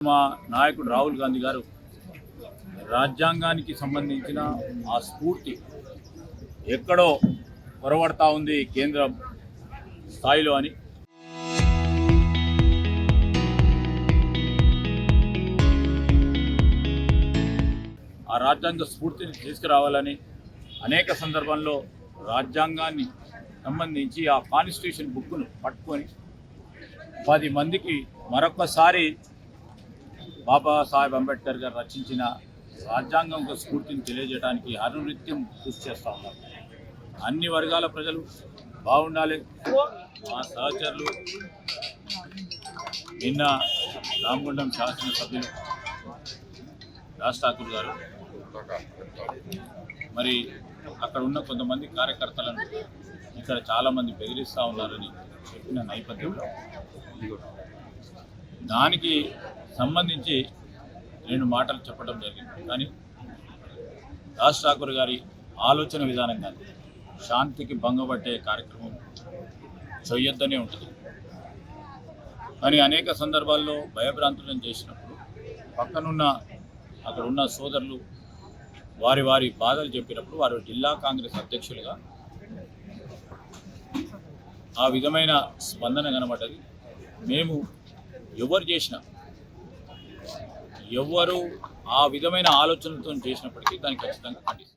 మా నాయకుడు రాహుల్ గాంధీ గారు రాజ్యాంగానికి సంబంధించిన ఆ స్ఫూర్తి ఎక్కడో పొరబడతా ఉంది కేంద్ర స్థాయిలో అని ఆ రాజ్యాంగ స్ఫూర్తిని తీసుకురావాలని అనేక సందర్భాల్లో రాజ్యాంగాన్ని సంబంధించి ఆ కాన్స్టిట్యూషన్ బుక్ను పట్టుకొని 10 మందికి మరొకసారి బాబాసాహెబ్ అంబేద్కర్ గారు రచించిన రాజ్యాంగం స్ఫూర్తిని తెలియజేయడానికి అనునిత్యం కృషి చేస్తూ ఉన్నారు. అన్ని వర్గాల ప్రజలు బాగుండాలి. మా సహచరులు నిన్న రామగుండం శాసనసభ్యులు రాజ్ ఠాకూర్ గారు మరి అక్కడ ఉన్న కొంతమంది కార్యకర్తలను ఇక్కడ చాలామంది బెదిరిస్తూ ఉన్నారని చెప్పిన నేపథ్యంలో దానికి సంబంధించి 2 మాటలు చెప్పడం జరిగింది. కానీ రాజ్ ఠాకూర్ గారి ఆలోచన విధానం కానీ శాంతికి భంగపట్టే కార్యక్రమం చేయొద్దనే ఉంటుంది. కానీ అనేక సందర్భాల్లో భయభ్రాంతులను చేసినప్పుడు పక్కనున్న అక్కడ ఉన్న సోదరులు వారి వారి బాధలు చెప్పినప్పుడు వారు జిల్లా కాంగ్రెస్ అధ్యక్షులుగా ఆ విధమైన స్పందన కనబడ్డది. మేము ఎవరు చేసినా ఎవరు ఆ విధమైన ఆలోచనలతో చేసినప్పటికీ దానికి ఖచ్చితంగా ఖండిస్తాం.